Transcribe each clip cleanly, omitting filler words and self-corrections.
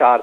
4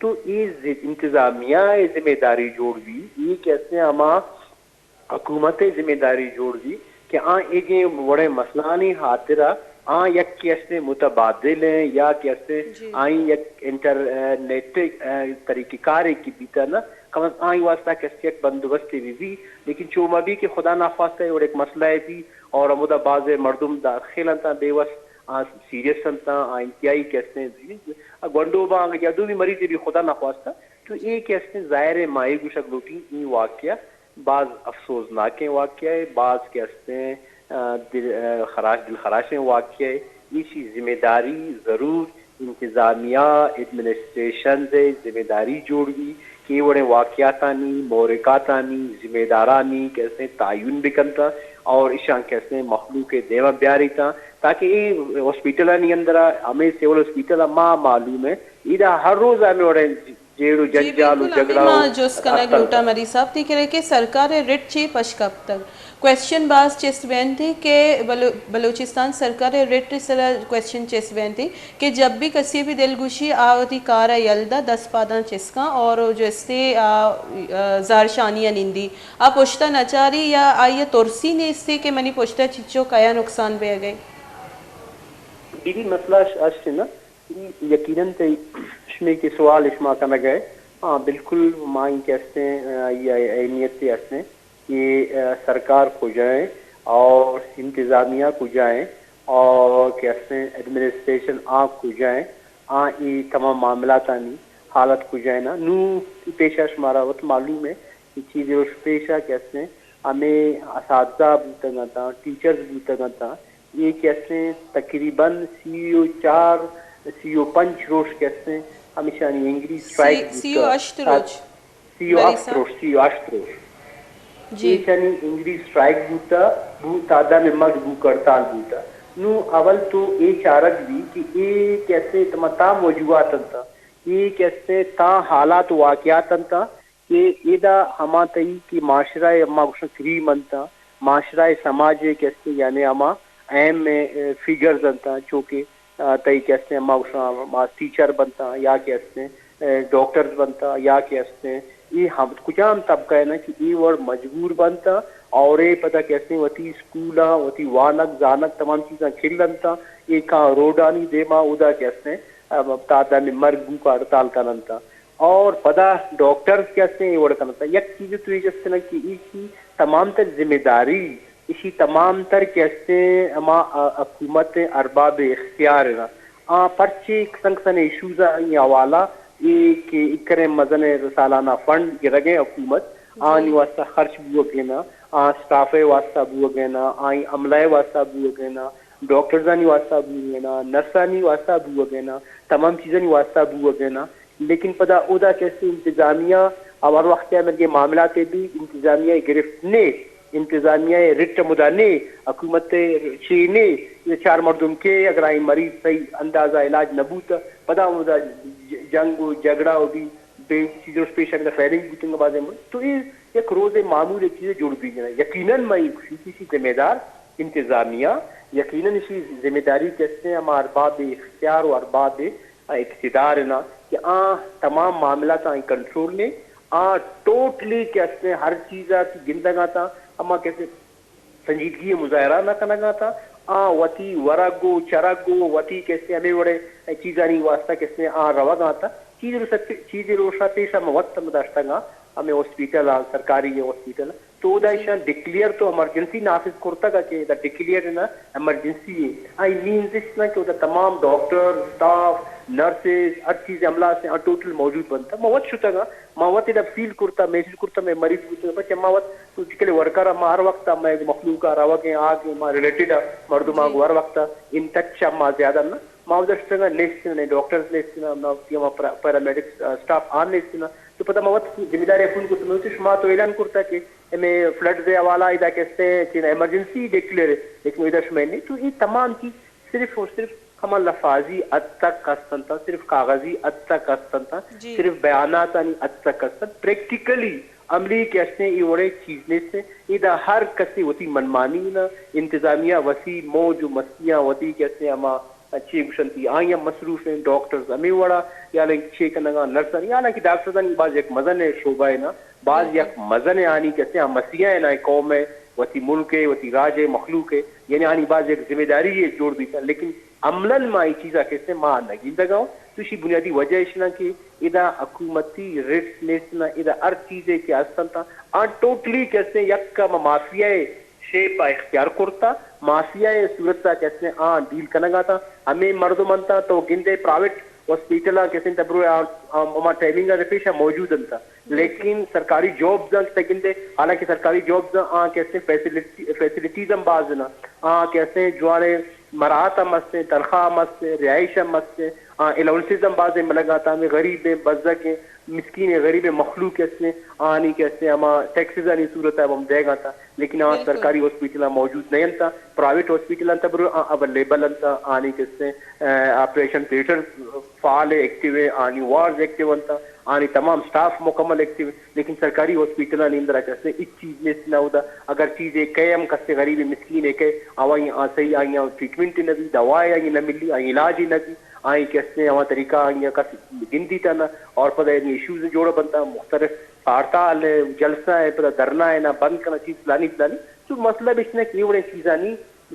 تو یہ انتظامیہ ذمہ داری جوڑ دی یہ کیسے ہما حکومت ذمہ داری جوڑ دی کہ ایک بڑے مسئلہ نہیں حاضرہ یک کیسے متبادل ہیں یا کیسے یک انٹرنیٹ طریقہ کار کی بیتا نا کم واسطہ کیسے ایک بندوبست بھی لیکن چوما بھی کہ خدا نخواستہ ہے اور ایک مسئلہ ہے بھی اور مدہ باز مردم داخل انتا بے وس سیریس انتا انتہائی کیسے گنڈو با یادو بھی مریض بھی خدا نخواستہ تو یہ کیسے ظاہر مائی گوشک لوٹی یہ واقعہ بعض افسوسناک واقعہ ہے بعض کیسے دل خراشیں واقع ہے اسی ذمہ داری ضرور انتظامیہ ایڈمنسٹریشن سے ذمہ داری جوڑ گی کہ بڑے واقعاتانی مورکاتانی ذمہ دارانی کیسے تعین بکنتا اور اشان کیسے مخلوق دیوا بیاری تھا تاکہ یہ ہاسپیٹل اندر ہمیں سول ہاسپیٹل ماں معلوم ہے ادھا ہر روز ہمیں بڑے جیڑو جنجالو جھگڑا جو اس کنگ لوٹا مری صاحب تھی کہ کہ سرکار رٹ چی پشکب تک کویسچن باز چیس بین تھی کہ بلوچستان سرکار رٹ سلا کویسچن چیس بین تھی کہ جب بھی کسی بھی دلگوشی آوتی کارا یلدا 10 پاداں چسکا اور جو اس سے زارشانیاں نندی آپ پوچھتا نچاری یا آئیے ترسی نے اس سے کہ منی پوچھتا چچو کیا نقصان بے گئے یہ مسئلہ اشتے نا یقیناً اشمے کے سوال اشما کا نہ گئے بالکل مائیں کہتے ہیں یہ اہمیت سے ہستے کہ سرکار کو جائیں اور انتظامیہ کو جائیں اور کہتے ہیں ایڈمنسٹریشن کو جائیں یہ تمام معاملات آنی حالت کو جائیں نا نو پیشہ شمارا وقت معلوم ہے یہ چیزیں اس پیشہ کہتے ہیں ہمیں اساتذہ بوتا گا تھا ٹیچرز بوتا گا تھا یہ کہتے ہیں تقریباً سی او 5 روز کہتے ہیں ہمیشہ انگریز اسٹرائک سی او 8 روز سی او 8 روز جی چنی انگریز اسٹرائک بو تعداد میں مگ بو کرتال بوتا نو اول تو یہ چارک بھی کہ یہ کیسے تا موجودات تھا یہ کیسے تا حالات واقعات تھا کہ ادا ہما تئی کہ معاشرہ اما کری منتا معاشرہ سماج کیسے یعنی اما اہم فگرز انتا چونکہ تئی کیسے اما ٹیچر بنتا یا کیسے ڈاکٹرز بنتا یا کیسے یہ ہم کچھ طبقہ ہے نا کہ یہ ورڈ مجبور بنتا اور یہ پتہ کیسے وتی اسکولا وتی وانک زانک تمام چیزاں کھل لنتا یہ کہاں روڈانی دیما ادا کیسے تعداد میں مرگ کا ہڑتال کرنتا اور پتہ ڈاکٹرز کیسے یہ ورڈ کرنتا یک چیز تو یہ جیسے نا کہ اسی تمام تر ذمہ داری اسی تمام تر کیسے اما حکومت ارباب اختیار ہے پرچے سنگسن ایشوزا یہ حوالہ یہ کہ اکرے مزن سالانہ فنڈ یہ رگے حکومت آنی واسطہ خرچ بو گینا سٹاف واسطہ بو گینا آئی عملہ واسطہ بو گینا ڈاکٹرزانی واسطہ بو گینا نرسانی واسطہ بو گینا تمام چیزیں واسطہ بو گینا لیکن پتہ ادا کیسے انتظامیہ اور وقت میں معاملات بھی انتظامیہ گرفت نے انتظامیہ رٹ مدانے حکومت چینے یہ 4 مردم کے اگر آئی مریض صحیح اندازہ علاج نبوتا پدا مدہ جنگ و جھگڑا ہو بھی بے چیزوں پیش اگر فیلنگ بوتیں گا بازے ملک تو یہ ایک روز معمول ایک چیزیں جوڑ بھی گنا یقیناً میں اسی ذمہ دار انتظامیہ یقیناً اسی ذمہ داری کیسے ہم ارباب اختیار و ارباب اقتدار نا کہ تمام معاملات کنٹرول لیں ٹوٹلی کیسے ہر چیزہ کی گندگا تھا اما کیسے سنجیدگی مظاہرہ نہ کرنا تھا وتی ورگو چرگو وتی کیسے ہمیں بڑے چیزانی واسطہ کیسے روا گا تھا چیزیں روشا پیشہ موت مداشتہ گا ہمیں ہاسپیٹل سرکاری ہاسپیٹل تو دائشان ڈکلیئر تو ایمرجنسی نافذ کرتا گا کہ ڈکلیئر نا ایمرجنسی ہے آئی مینز اس نا کہ تمام ڈاکٹر سٹاف نرسز ہر چیز عملہ سے ٹوٹل موجود بنتا موت شتا گا موت ادھا فیل کرتا محسوس کرتا میں مریض ہوتا بچے موت تو چکلے ورکر ہم ہر وقت میں مخلوق روا کے آگے ریلیٹڈ مردم آگے ہر وقت ان ٹچ ہم زیادہ نا ماؤدر least doctors least paramedics staff on least تو پتہ موت ذمہ داری فون کرتا میں شما تو اعلان کرتا کہ ہمیں فلڈ دے حوالہ ادھا کیسے ایمرجنسی ڈکلیئر ہے لیکن ادھر شما نہیں تو یہ تمام چیز صرف اور صرف ہم لفاظی اد تک کستن تھا صرف کاغذی اد تک کستن تھا صرف بیانات اد تک کستن پریکٹیکلی عملی کیسے یہ وڑے چیزنے سے ادھا ہر کسی ہوتی منمانی نا انتظامیہ وسیع موج و مستیاں ہوتی کیسے ہما چی گشنتی آیا مصروف ہیں ڈاکٹرز ہمیں وڑا یا چھ کنگا نرسن یا نہ کہ ڈاکٹرزن بعض ایک مزن شعبہ ہے نا بعض یک مزن آنی کہتے ہیں مسیح ہے نا قوم ہے وتی ملک ہے وتی راج ہے مخلوق ہے یعنی آنی بعض ایک ذمہ داری ہے جوڑ دیتا لیکن عملاً ما یہ چیزا کہتے ہیں ماں نگین دگاؤں تو اسی بنیادی وجہ اشنا کہ ادا حکومتی ریٹس لیسنا ادا ہر چیزیں کے اصل تھا آن ٹوٹلی کہتے ہیں یک کا مافیا شیپ اختیار کرتا مافیا صورت تا کہتے ہیں ڈیل کنگا تھا ہمیں مردمنتا تو گندے پرائیویٹ ہاسپٹل کہتے ہیں تبرو اما ٹریننگ کا پیشہ موجود تھا لیکن سرکاری جابز گندے حالانکہ سرکاری جابز کہتے ہیں فیسلٹیز ہم باز نا کہتے ہیں جوارے مراحت مست ہیں تنخواہ مست ہے رہائش مست ہے الاؤنسز ہم باز ملگاتا ہمیں غریب بزرگ مسکین غریب مخلوق کیسے آنی کیسے ہما ٹیکسز آنی صورت ہے ہم دے گا تھا لیکن سرکاری ہاسپٹل موجود نہیں تھا پرائیویٹ ہاسپٹل تب اویلیبل تھا آنی کیسے آپریشن تھیٹر فعال ایکٹیو ہے آنی وارڈز ایکٹیو تھا آنی تمام سٹاف مکمل ایکٹیو لیکن سرکاری ہاسپٹل اندر کیسے اس چیز میں نہ ہوتا اگر چیزیں قیم کسے غریب مسکین ہے کہ آوائی صحیح آئی ٹریٹمنٹ نہ دی دوائیں آئی نہ ملی آئی علاج ہی نہ دی آئی کیسے ہمارا طریقہ آئی کا گنتی تھا نا اور پتہ ایشوز جوڑا بنتا مختلف ہڑتال ہے جلسہ ہے پتہ دھرنا ہے نا بند کرنا چیز فلانی تو مطلب اس نے کی بڑے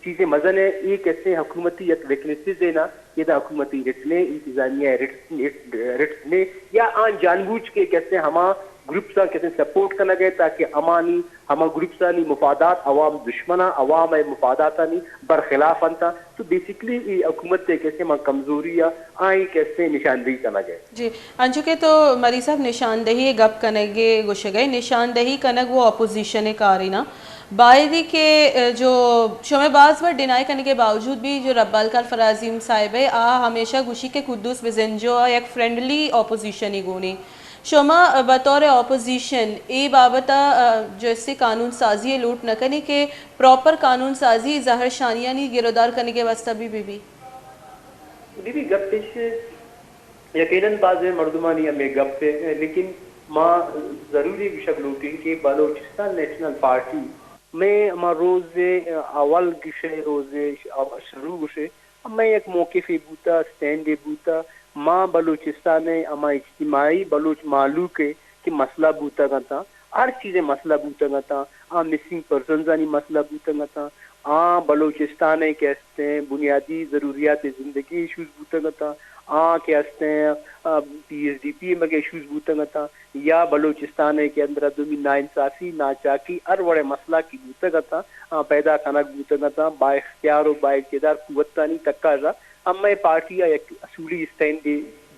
چیزیں مزن ہے یہ کیسے حکومتی ویکنیسز ہے نا یہ دا حکومتی رٹنے انتظامیہ رٹس نے یا آن جان بوجھ کے کیسے ہما گروپس کیسے سپورٹ کرنا گئے تاکہ امانی ہما گروپس مفادات عوام دشمنا عوام مفادات برخلاف انتا تو بیسکلی حکومت کیسے کمزوری آئی کیسے نشاندہی کرنا گئے جی انجو کے تو مری صاحب نشاندہی گپ کنگے گوشے گئے نشاندہی کنگ وہ اپوزیشن کارینا باعدی کے جو شمع باز پر ڈینائی کرنے کے باوجود بھی جو رب الکال فرازیم صاحب ہے ہمیشہ گوشی کے قدوس وزنجو ایک فرینڈلی اپوزیشن ہی گونی شما بطور اپوزیشن ای بابتا جو اس سے قانون سازی لوٹ نہ کرنے کے پراپر قانون سازی ظاہر شانیہ نہیں گرودار کرنے کے واسطہ بھی گپ پیش یقیناً بعض مردمانی ہمیں گپ ہے لیکن ماں ضروری شب لوٹیں کہ بلوچستان نیشنل پارٹی میں ہمارا روز اول گشے روز شروع گشے میں ایک موقف بوتا سٹینڈ بوتا ماں بلوچستان اما اجتماعی بلوچ معلوم کے کہ مسئلہ بوتا گا تھا ہر چیزیں مسئلہ بوتا گا تھا مسنگ پرسنز آنی مسئلہ بوتا گا تھا بلوچستان کہتے ہیں بنیادی ضروریات زندگی ایشوز بوتا گا تھا کہتے ہیں پی ایس ڈی پی میں ایشوز بوتا گا تھا یا بلوچستان کے اندر دومی ناانصافی ناچاکی ہر بڑے مسئلہ کی بوتا گا تھا پیدا کنک بوتا گا تھا با اختیار و با اقتدار قوت تانی تکا رہا اما پارٹی ایک اصولی اسٹینڈ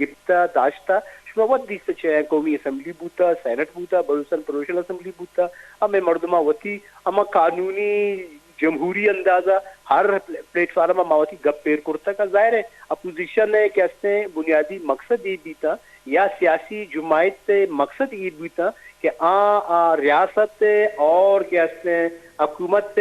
گفتا داشتا شما ود دیستا چاہے قومی اسمبلی بوتا سینٹ بوتا بلوچستان پرووینشل اسمبلی بوتا اما مردمہ وتی اما قانونی جمہوری اندازہ ہر پلیٹ فارم ماوتی گپ پیر کرتا کا ظاہر ہے اپوزیشن نے کہتے ہیں بنیادی مقصد یہ بھی تھا یا سیاسی جماعت مقصد یہ بھی تھا کہ ریاست اور کہتے ہیں حکومت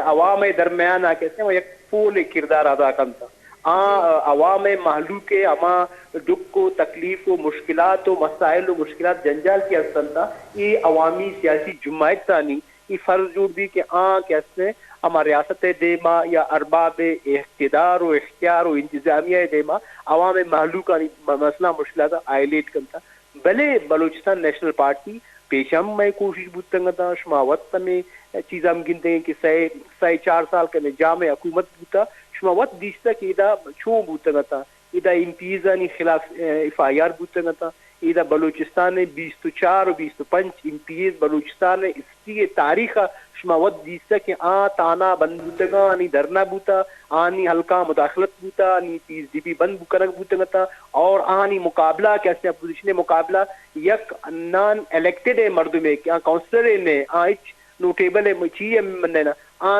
عوام درمیان کہتے ہیں وہ ایک پول کردار ادا کرتا عوام محلوق کے اما دکھ کو تکلیف و مشکلات و مسائل و مشکلات جنجال کی اصل تھا یہ عوامی سیاسی جماعت تانی یہ فرض جوڑ دی کہ کہتے ہیں ہمارا ریاست دیما یا ارباب اقتدار و اختیار و انتظامیہ دیما عوام محلوق کا مسئلہ مشکلات آئیلیٹ کرتا بھلے بلوچستان نیشنل پارٹی پیشم میں کوشش بوتا تھا شماوت میں چیز ہم گنتے ہیں کہ سائے 4 سال کا نظام حکومت بوتا شماوت دیشتا کہ ادا چھو بوتا تھا ادا امتیزانی خلاف ایف آئی آر بوتا تھا ادا بلوچستان 24 و 25 امتیز بلوچستان اس کی تاریخ شماوت دیستا کہ تانا بند بوتا آنی دھرنا بوتا آنی ہلکا مداخلت بوتا آنی پی ایس ڈی پی بند بکنک بوتا تھا اور آنی مقابلہ کیسے اپوزیشن مقابلہ یک نان الیکٹڈ مردوں میں کیا کاؤنسلر نے آئیچ نوٹیبل چیئے مننا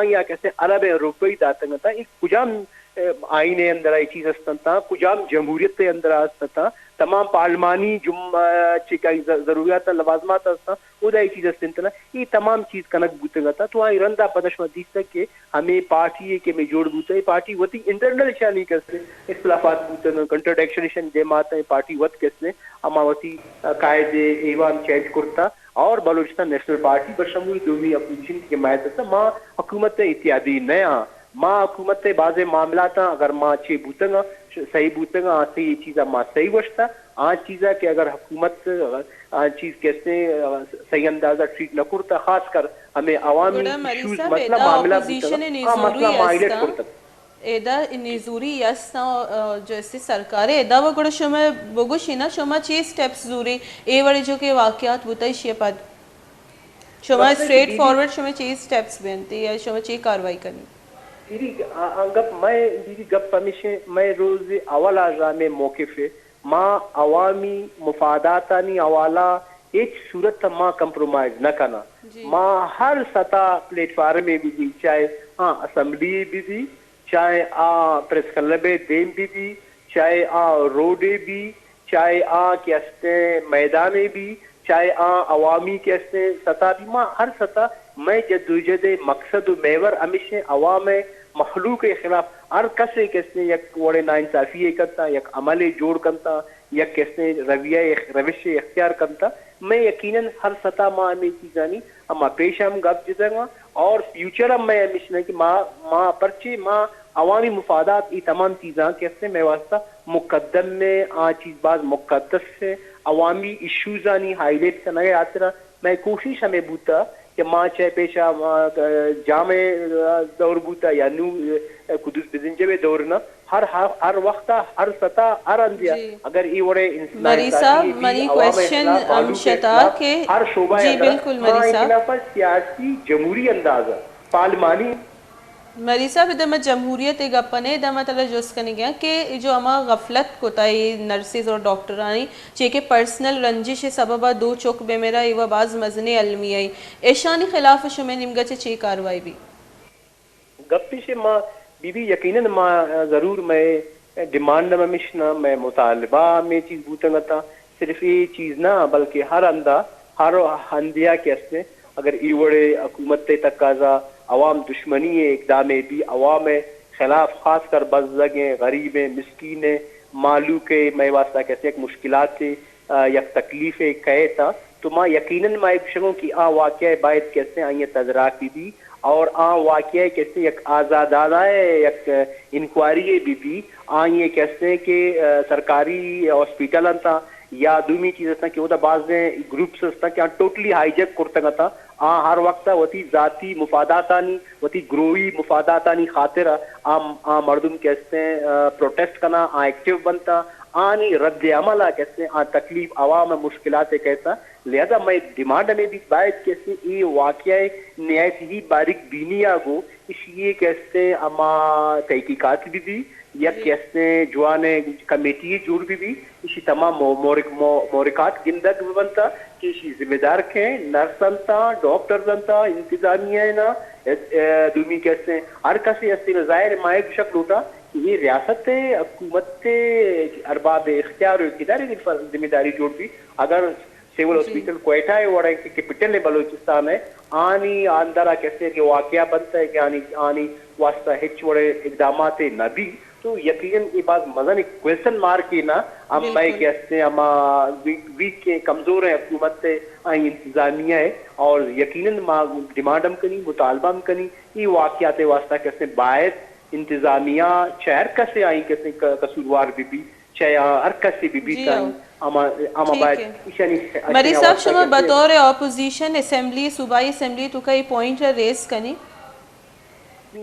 یا کیسے عرب روپئی داتا تھا ایک کجام آئین اندر آئی چیز ہستن تھا کجام جمہوریت اندر ہستن تھا تمام پارلمانی ضروریات لوازمات ہستن وہ یہ چیز ہستن تھا یہ تمام چیز کنک بوتا تھا تو آئی رندہ پدش مدیس تک کہ ہمیں پارٹی کے میں جوڑ بوتا ہے پارٹی وطی انٹرنل شانی کسے اختلافات بوتا کنٹرڈیکشن جماعت ہے پارٹی وط کسے اما وطی قائد ایوان چینج کرتا اور بلوچستان نیشنل پارٹی بشمول دومی اپوزیشن کی حمایت سے ماں حکومت اتحادی نیا ماں حکومت بعض معاملات اگر ماں چھ بوتنگا صحیح بوتنگا آتے یہ چیزا ماں صحیح وشتا آج چیزا کہ اگر حکومت چیز کیسے صحیح اندازہ ٹریٹ نہ کرتا خاص کر ہمیں عوامی گوڑا مری ایشوز صاحب مسئلہ ایدا معاملہ اپوزیشن بوتنگا مسئلہ نیزوری ہائیلائٹ استا کرتا ایدا نیزوری یستا جیسے سرکار ایدا و گوڑا شما بگوشینا شما چی سٹیپس زوری اے وڑی جو کہ واقعات بوتای شیئے پد شما اسٹریٹ فارورڈ شما چی سٹیپس بینتی یا شما چی کاروائی کرنی دیدی گپ میں دیدی گپ ہمیشہ میں روز اول آزا میں موقف ہے ماں عوامی مفاداتانی حوالہ ایک صورت ماں کمپرومائز نہ کرنا ماں ہر سطح پلیٹ فارم میں بھی چاہے اسمبلی بھی چاہے پریس کلب دیم بھی چاہے روڈے بھی چاہے کیستے میدانے بھی چاہے عوامی کیستے سطح بھی ماں ہر سطح میں جدوجہد مقصد و محور ہمیشہ عوام مخلوق کے خلاف ہر کسے کیسے یک وڑے ناانصافی کرتا یک عمل جوڑ کرتا یک کیسے روش اختیار کرتا میں یقیناً ہر سطح ماں ہمیں چیزانی اما پیش ہم گپ جدنگا اور فیوچر ہم میں ہمیشہ کہ ماں پرچے ماں عوامی مفادات یہ تمام چیزاں کیسے میں واسطہ مقدم میں چیز باز مقدس سے عوامی ایشوز آنی ہائی لائٹ کرنا ہے آترا میں کوشش ہمیں بوتا کہ ماں چاہے پیشہ جامع دور بوتا یا نو قدس بزنجے دورنا ہر وقت ہر سطح ہر اندیا اگر یہ وڑے مری صاحب منی کویسچن امشتا کہ ہر شعبہ جی بالکل مری صاحب سیاسی جمہوری اندازہ پارلیمانی مری صاحب ادھا جمہوریت ایک اپنے ادھا تلا جوز کرنے گیا کہ جو اما غفلت کوتائی نرسز اور ڈاکٹرانی چیکہ پرسنل رنجش سببا دو چوک بے میرا ایوہ باز مزنے علمی آئی ایشانی خلاف شمیں نمگا چے کاروائی بھی گپی سے ماں بی بی یقیناً ماں ضرور میں ڈیمانڈ میں مشنا میں مطالبہ میں چیز بوتنگا تھا صرف یہ چیز نہ بلکہ ہر اندیا کیسے اگر ایوڑے حکومت تقاضا عوام دشمنی ہے اقدام بھی عوام خلاف خاص کر بزرگیں غریبیں مسکینیں مالو کے میں واسطہ کیسے ایک مشکلات سے یک تکلیفیں کہے تھا تو ماں یقیناً میں ایک شگوں کی واقعہ باعث کیسے آئیں تذراکی بھی اور واقعہ کیسے یک آزادانہ یک انکوائری بھی آئیں کیسے کہ سرکاری ہاسپیٹل تھا یا دومی چیز تھا کہ وہ بعض گروپس تھا کہ ٹوٹلی ہائی جیک کرتا تھا ہر وقت وتی ذاتی مفاداتانی وتی گروہی مفاداتانی خاطر مردم کیسے پروٹیسٹ کرنا ایکٹیو بنتا آنی رد عمل کیسے تکلیف عوام مشکلات کیسا لہذا میں ڈیمانڈ میں بھی باعث کیسے یہ واقعہ نہایت ہی باریک بینی آگو اس لیے کیسے اما تحقیقات بھی یا کیسے جوانے کمیٹی جوڑ بھی اسی تمام مورکات گندگ بھی بنتا کہ اسی ذمہ دار کے نرسنتا ڈاکٹرزنتا انتظامیہ نا دومی کیسے ہر کسی اصل ظاہر مائک شکل ہوتا یہ ریاست حکومت ارباب اختیار و اقتدار ذمہ داری جوڑ بھی اگر سیول ہاسپیٹل کوئٹہ ہے وڑا کیپٹل ہے بلوچستان ہے آنی آندرہ کیسے کہ واقعہ بنتا ہے کہ آنی واسطہ ہچ وڑے اقدامات نبی تو یقیناً یہ بات مزن ایک کویسچن مارک کی نا ہم میں کیسے ہم ویک کے کمزور ہیں حکومت سے انتظامیہ ہے اور یقیناً ڈیمانڈ ہم کنی مطالبہ ہم کنی یہ واقعات واسطہ کیسے باعث انتظامیہ چہر کسے آئیں کیسے قصوروار بھی چاہے ہر کسی بھی مری صاحب شما بطور اپوزیشن اسمبلی صوبائی اسمبلی تو کئی پوائنٹ ریز کنی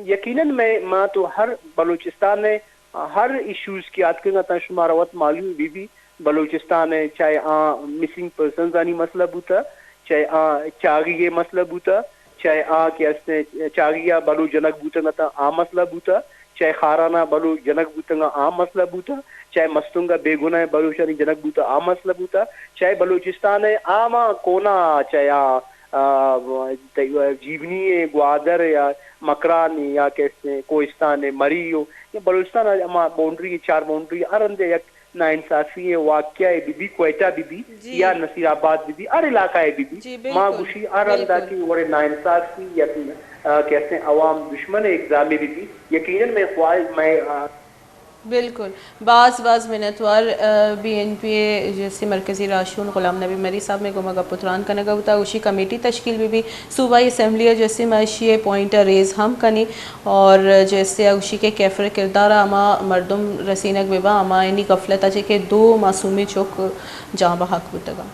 یقیناً میں تو ہر بلوچستان میں ہر ایشوز کی آت کرنا تا شمار وقت معلوم بھی بلوچستان ہے چاہے مسنگ پرسنز آنی مسئلہ بوتا چاہے چاگی مسئلہ بوتا چاہے کیسے چاگیا بلو جنک بوتا تا مسئلہ بوتا چاہے خارانہ بلو جنک بوتا مسئلہ بوتا چاہے مستنگا بے گناہ بلوچانی جنک بوتا مسئلہ بوتا چاہے بلوچستان ہے کونا چاہے جیونی ہے گوادر یا مکران یا کیسے کوہستان ہے مری ہو یا بلوچستان باؤنڈری چار باؤنڈری ہر اندے یک نا انصافی ہے واقعہ ہے بھی کوئٹہ بھی یا نصیر آباد بھی ہر علاقہ ہے بھی ماں گوشی ہر اندہ کی وڑے نا انصافی یا کیسے عوام دشمن اقدامی بھی یقیناً میں خواہش میں بالکل بعض منتوار بی این پی اے جیسے مرکزی راشون غلام نبی مری صاحب میں گمگا پتران کا نگا ہوتا اسی کمیٹی تشکیل بھی صوبائی اسمبلی جیسے معاشی پوائنٹ ریز ہم کنی اور جیسے اسی کے کیفر کردار اما مردم رسینک ببا اما انی غفلت اچھے کہ دو معصومی چوک جاں بحق بتگا